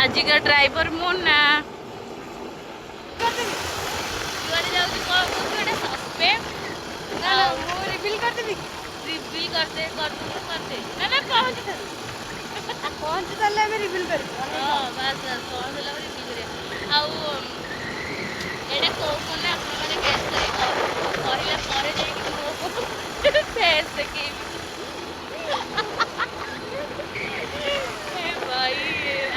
आज का driver Munna reveal करते पहुंच सारे रिवील कर बस पहुंच रिवील कर एटा कौन कौन आपने गेस कहला फेस देखी भाई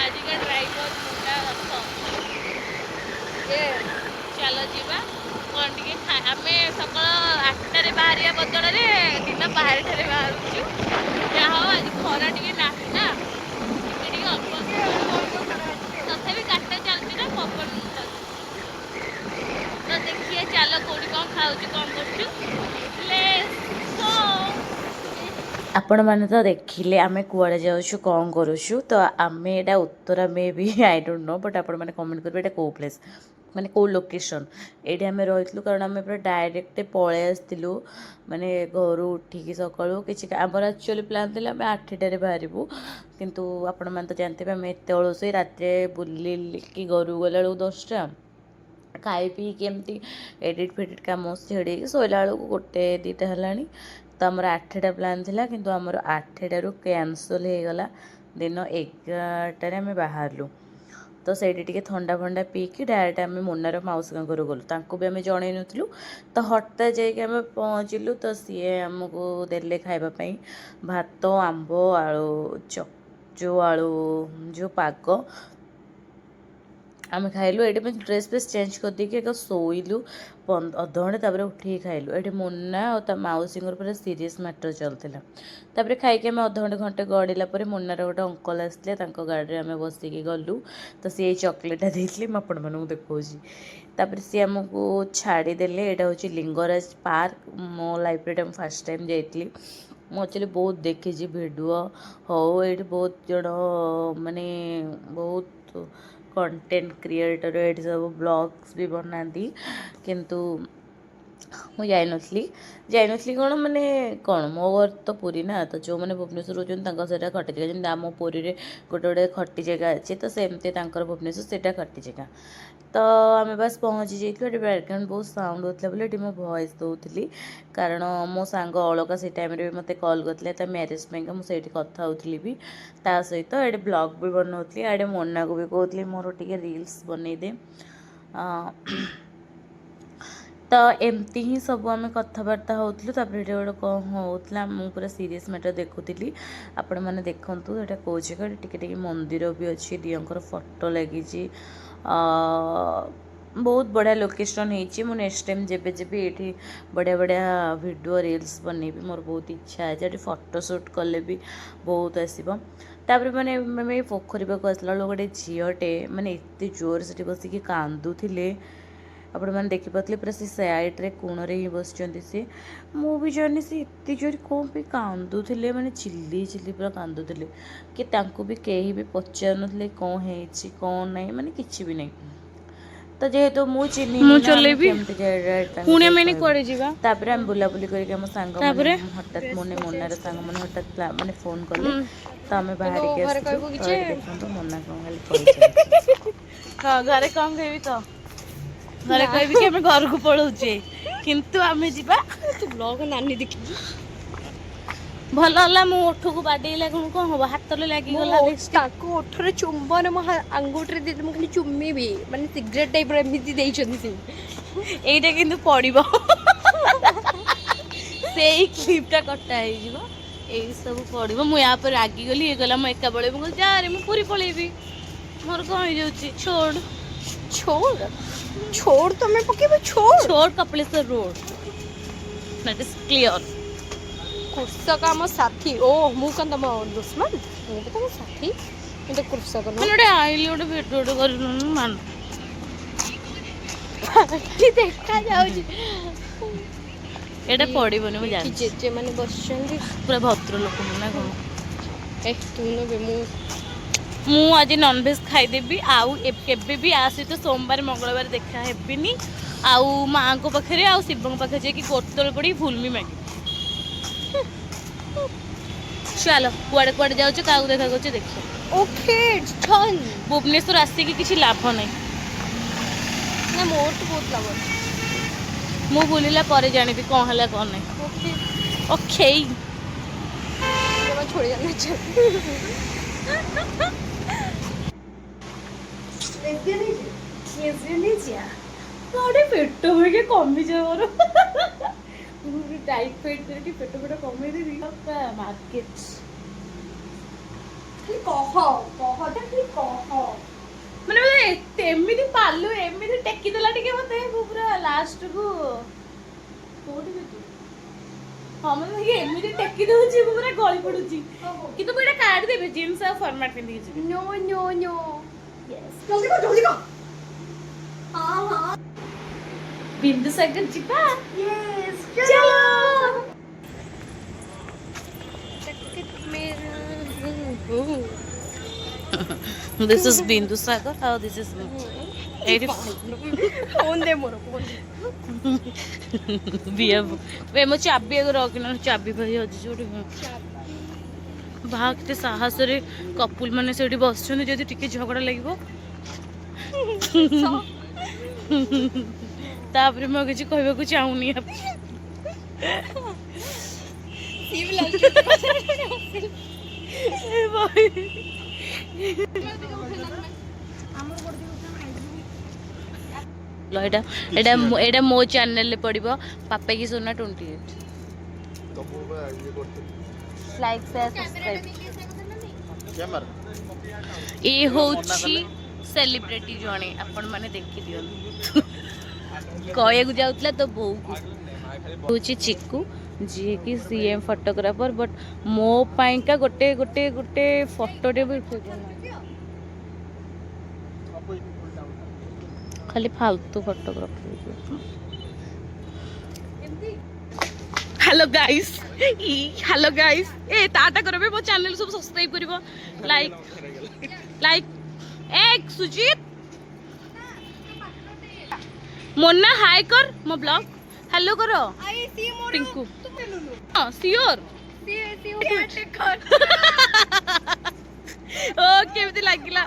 आज का ड्राइवर मुंडा चलो जीवा कौन टे आम सकाल 8टार बाहर बदल दिन 12टार बाहर जहाँ आज खरा टे ना तथा गाड़िटा चलती ना पवन तो देखिए चलो कौटी कौन खाऊ कौन कर आपण मैंने तो देखिले आमे कुआड़े जाऊँ कौन करुँ तो आम एटा उत्तरा मे भी आई डोंट नो बट आपण मैंने कमेंट करेंगे एटा कौ प्लेस माने कौ लोकेशन ये आम रही कारण आम पूरा डायरेक्ट पलि आसलु माने घर उठिकी सकालू कि आमर एक्चुअली प्लान थी आम 8टार बाहर किंतु आपण मैंने तो जानते आम एत अलसई रात बुलिकी घर गला 10टा खाई पी केमती एडिट फेडिट कम छेड़ी शोला बेलू 1-2टा है तो आमर 8टा प्लान थिला किंतु आमर 8टारू कैंसल हो गला दिन 11टार आम बाहरलु तो ସେଇଠି ଟିକେ ଥଣ୍ଡା ଫଣ୍ଡା ପିଇକି ଡାଇରେକ୍ଟ ଆମେ ମୁନ୍ନାର ମାଉସୀଙ୍କ ଘରକୁ ଗଲୁ ତାଙ୍କୁ ବି ଆମେ ଜଣେଇ ନଥିଲୁ ତ ହଠାତ୍ ଯାଇକି ଆମେ ପହଞ୍ଚିଲୁ ତ ସିଏ ଆମକୁ ଦେଲେ ଖାଇବା ପାଇଁ ଭାତ ଆମ୍ବ ଆଳୁ ଯେଉଁ ଆଳୁ ଯେଉଁ ପାଗ आम खाइलु ये ड्रेस फ्रेस चेंज कर देके एक शोलु अधघंटे तापर उठिक खाइलु ये मुन्ना और मौसी पूरा सीरीयस मैटर चलता तापर खाई आम अधघंटे घंटे गड़ला मुन्नार गोटे अंकल आसते गाड़ी आम बसिकी गलु तो सी चॉकलेटा देते मुझे आपको देखा तापर सी आमको छाड़ीदेले यहाँ हूँ लिंगराज पार्क मो लाइफ फर्स्ट टाइम जाइली मुझे एक्चुअली बहुत देखी भिडियो हो ये बहुत जन माने बहुत कंटेंट क्रिएटर ये सब ब्लॉग्स भी बनाती किंतु मुझे जाइनी कौन माने कौन मो घर तो पुरी ना तो जो मैंने भुवनेश्वर रोचा खटी जगह जमी आम पुरी में गोटे गोटे खटी जगह अच्छे तो सेमती भुवनेश्वर से खटी जगह तो आम बस पहुँची जाइए बैकग्राउंड बहुत साउंड होता बोले ये वॉइस दूसरी कारण मो सांग अलका से टाइम भी मत कॉल करते मैरेज में मुझे कथा होती भी ता सहित ये ब्लॉग भी बनाऊली आड़े मोना को भी कहती मोर टे रील्स बनईदे तो एमती ही सब आम कथबार्ता होती गोटे कौन होता मुझे पूरा सीरीयस मैटर देखुली आपण मैंने देखु यहाँ कौ जगह टे मंदिर भी अच्छी दियंकर फोटो लगी बहुत बढ़िया लोकेशन होती मु नेक्स्ट टाइम जेबे जेबे ये बढ़िया बढ़िया वीडियो रील्स बनईबी मोर बहुत इच्छा है ये फोटोशूट कले भी बहुत आसब तापर मैंने पोखरी पाक आसला गोटे झीटे माने एत जोर से बसिक कांदुले आपण मैंने देखिपे पूरा से सैड्रे कोणरे ही बस सी मुझे जानी सी एत जोर कौन भी कांदुले माने चिल्ली चिल्ली पूरा कांदुले कि तांको भी कहीं भी पचार नुले कौन है कौन नहीं माने किसी भी नहीं तो जेहेतु मुझे चिन्ह हम बुलाबुली करके हठात मोने मोनार सांग मैंने हठात मैंने फोन कले तो आम बाहर देखो मोना कौन खाली घरे कौन कह तो घरे कह कि घर को पलाऊे किंतु आम जा ब्लॉग नानी देखी भल है मो ओठ को बाडेला कौन कौन हम हाथ लगिगला ओठर चुंबन मो आंगुठे दे खाली चुम्मी भी माने सिगरेट टाइप एमती यहीटा कि पड़ो से क्लिपटा कटा हो सब पड़ो मुझे पर रागिगली ये गला मुझे एका बड़े मुझे जा रे पूरी पलैबी मोर कौन हो छोड़ छोड़ छोड़ तुम्हें पकेबो छोड़ छोड़ Kapileshwar road that is clear कृषक आम साथी ओ मु कौन तुम दुश्मन मुझे तुम साथी मुझे कृषक गोटे आइली गोटे भिडियो कर मान देखा जाऊँ एटा पड़ोनी मुझे जेजे मैंने बस पूरा भद्र लोक ना कौन तू नी मु आज नॉनवेज खाईदेवी आउ भी आ सहित सोमवार मंगलवार देखा हेबिनी आउ माँ को पाखे आउ शिव पाखे जाकि गोतल पड़ी भूलमी मांगी चलो कुआड़े कुआड़े जाऊँ क्या देखा कर देखिए ओके डन भुवनेश्वर आसिक किसी लाभ नहीं ना मोर तो बहुत लाभ ଅଛି मु बुलिला परे जानिबी कौन हला कौन नहीं ओके ओके जमा छोड़ जाना चाहिए गोटे पेट में कमी जाए टाइट पेट करके पेट पेट कमे देवी मार्केट ମାନେ ଏମିତି ପାଲୁ ଏମିତି ଟେକି ଦେଲା ଟିକେ ମତେ ପୁରା ଲାଷ୍ଟ କୁ କୋଉଠି ତୁ ହଁ ମାନେ ଏମିତି ଟେକି ଦଉଛି ମୁଁ ପୁରା ଗଳି ପଡୁଛି କିନ୍ତୁ ମୁଁ ଏଇଟା କାଢି ଦେବି ଜିନ୍ସ ଆଉ ଫର୍ମାଟ ପିନ୍ଧିକି ଯିବି नो नो नो यस जल्दी को हाँ हाँ बिंदुसागर ଯିବା यस चलो this is Bindusagar how this is एडी फोन दे मोर फोन बिया वे मो चाबी अगर रखना चाबी भाई अछि जोडी बाहा केते साहस रे कपुल माने सेठी बसछन जदी टिके झगड़ा लागबो तापरे म किछि कहबा को चाहुनी सिव लगी ए भाई एटा एटा एटा मो चैनल ले पड़िबो पापा की सोना 28 लाइक शेयर सब्सक्राइब ए होची सेलिब्रिटी जणे आपण माने देखि दियो कहया को जाउतला तो बहु होची चिक्कू जी कि सीएम फोटोग्राफर बट मो पाई का गोटे गोटे गोटे फोटो टे भी खाली फालतू फोटोग्राफर हेलो गाइस ए टाटा करबे मो चैनल सब सब्सक्राइब करबो लाइक एक सुजीत मोना हाय कर मो ब्लॉग हेलो करो टिंकू हां सियोर ओ केमती लागिला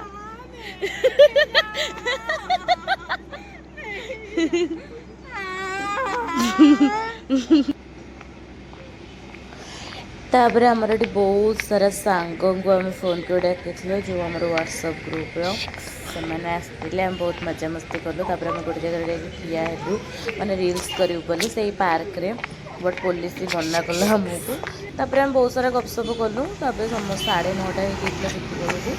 तापर आमर ये बहुत सारा सांग को आम फोन कर डाकिल जो आम व्हाट्सएप ग्रुप से मैंने आसते आम बहुत मजा मस्ती कलु तापर आम गोटे जगह ठिया हेलु मैंने रील्स करूँ बोली से पार्क रे बट पुलिस मना कला आमको तापर आम बहुत सारा गपसप कलु तापर समस्त 9:30 होती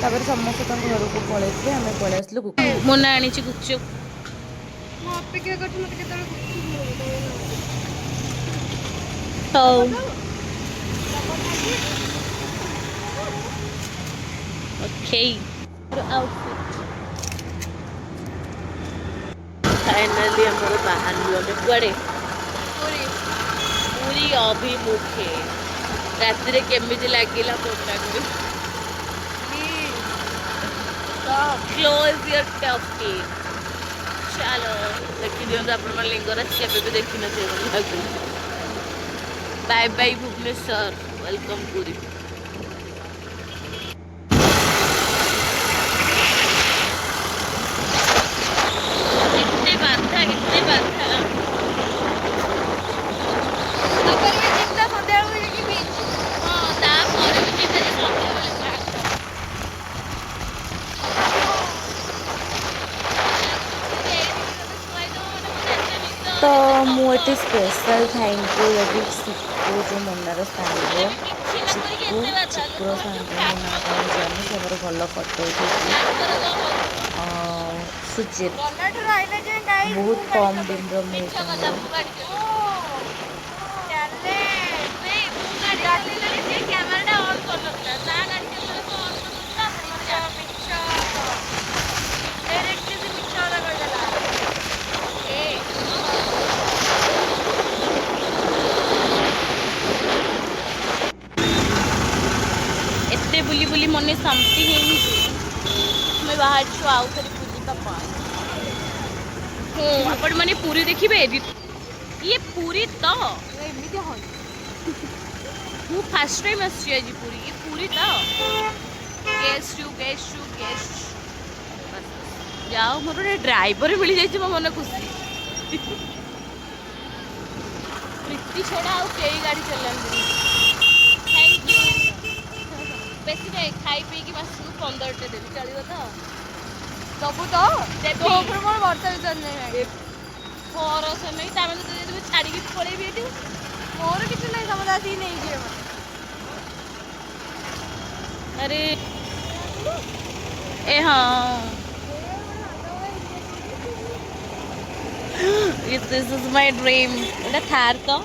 तापर समस्त घर को पलि आम पलि आसलु मोना आनी गुपचुप Okay. Outfit. Finally हमारे बाहर हुआ में कुआड़े पूरी अभिमुखे रात रे केमिति लागिला फोटा को क्लोज योर टॉपी चलो देखि दियो अपन मन लिंगराज केबे भी देखि न थे लागु bye bye Bhubaneswar welcome Puri तो मुझे स्पेशल थैंक यू यदि चिक्कू जो मुन्नार सांग चिक्कुर सांग मुन्ना कौन जानी से भल फटो सुजित बहुत कम दिन एते बुली बुली मने शांति है मैं बाहर छु आउ थरी पूरी का पास हो आपण माने पूरी देखिबे ये पूरी तो एमिति हो ମୁଁ ଫାଷ୍ଟ ଟାଇମ୍ ଆସିଛି ଆଜି ପୁରୀ। ଏ ପୁରୀ ତ ଗେଷ୍ଟ ଯାଉ ମୋର ଗୋଟେ ଡ୍ରାଇଭର ମିଳିଯାଇଛି ମୋ ମନ ଖୁସି। ପ୍ରୀତି ଛଡ଼ା ଆଉ କେହି ଗାଡ଼ି ଚଲାନ୍ତିନି। Thank you. ବେଶୀ ନାହିଁ, ଖାଇ ପିଇକି ମାସକୁ 15ଟା ଦେବି, ଚଳିବ ତ? ଦବୁ ତ? ଦେବି। ତୋ ଉପରେ ମୋର ଭରସା ବିଶ୍ୱାସ ନାହିଁ। ଭରସା ନାହିଁ, ତାମାନେ ତ ଯଦି ମୁଁ ଛାଡ଼ିକି ପଳେଇବି ଏଠି। ମୋର କିଛି ନାହିଁ, ସମସ୍ତେ ଆସିକି ନେଇଯିବେ ମୋତେ। अरे ए हाँ दिस इज माय ड्रीम। एटा थार तो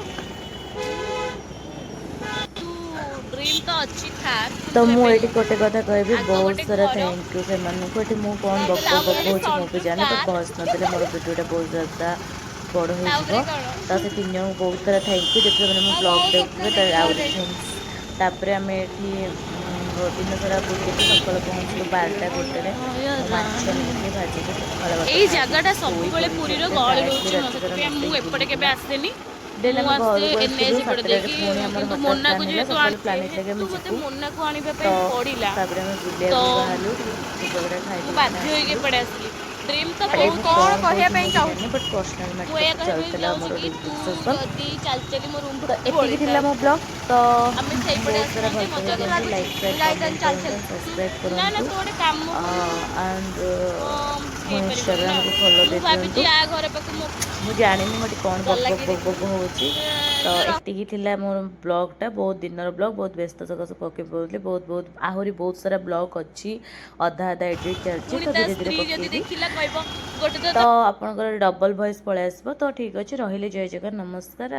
ड्रीम तो अच्छी थार तो मुझे गोटे कथा कहबी आग बहुत गोटे सारा घर थैंक यू से मुझे मु कौन बक तापर बक आउ हो गोटे भी जाने बट कार बस नदेले मोर भिडियोटा बहुत ज़्यादा बड़ हो तापरे कौन तो से 3 जन बहुत सारा थैंक यू जो मैंने ब्लॉग देखते थैंक्स। तापर आम एठी दिन सारा बुले सकाल पहुँचलु 12टा गोटे माछ नहीं भाजी एई जगहटा सबुबले पुरीर गहଳି ରହୁଛି ମୁଁ ସେଥିପାଇଁ ମୁଁ ଏପଟେ କେବେ ଆସେନି। देन ମୁଁ आम ଆସେ घर को ଏନ୍ଏଚ୍ आसलु ଏପଟେ 7टा ଦେଇକି पुणी आम କିନ୍ତୁ हठात ମୋନାକୁ प्लान है ଯେହେତୁ सकाल ଆଣିବି प्लानिंग लगे ଯେହେତୁ ମୋତେ जीवु ମୋନାକୁ आଣିବା तो ପାଇଁ ପଡ଼ିଲା तापर आम बुले ତ बाहरलु झगड़ा खाई ମୁଁ ବାଧ୍ୟ ହେଇକି ଏପଟେ ଆସିଲି। ଡ୍ରିମ୍ ତ अरे ବହୁତ କଣ କହିବା ପାଇଁ मुझे ଚାହୁଁଛୁ? जानी बट पर्सनल ମୁଁ मैटर ଏହା तो କହିବା ପାଇଁ चलता ଚାହୁଁଛି मोर କି ତୁ डिस्कशन ଯଦି ଚାଲି चाली ମୋ ରୁମ୍ तो ଭିତରକୁ एतिକି ଥିଲା ମୋ ପଳେଇଥାନ୍ତୁ ବ୍ଲଗ ତ ଆମେ ସେଇପଟେ बहुत सारा ଆସିଥାନ୍ତେ भल ମଜା पाଇବା दियंतु କରିଥାନ୍ତେ। लाइक शेयर ମୁଁ ଯାଇଥାନ୍ତି कमेंट ଚାଲି करंतु ଚାଲି। सब्सक्राइब ନା ନା करंतु ତୁ ଗୋଟେ କାମ କରୁନୁ। एंड मो ହେଇପାରିବନି ନା इंस्टाग्राम को फॉलो ମୁଁ दे ଭାବିଛି दियंतु। ଆ ଘର ପାଖକୁ ମୋ ମୁଁ ଜାଣିନି ମତେ କ'ଣ ବକ ବକ ବଲାଙ୍ଗୀର ବକ ବକ ହଉଛି ତ ଏତିକି ଥିଲା ମୋର ବ୍ଲଗ୍ଟା ବହୁତ ଦିନର ବ୍ଲଗ୍ ବହୁତ ବ୍ୟସ୍ତ ସକାଶେ ପକେଇ ପାରୁଥିଲି ବହୁତ ଆହୁରି ବହୁତ ସାରା ବ୍ଲଗ୍ ଅଛି ଅଧା ଅଧା ଏଡ଼ିଟ୍ ଚାଲିଛି ପୁଣି ତ ତା ଧୀରେ ଧୀରେ ସ୍ତ୍ରୀ ଯଦି ପକେଇବି ଦେଖିଲା କହିବ ଗୋଟେ ତ ଆପଣଙ୍କର ଡବଲ ଭଏସ୍ ପଳେଇ ଆସିବ ତ ଠିକ୍ ଅଛି ରହିଲି ଜୟ ଜଗନ୍ନାଥ ନମସ୍କାର।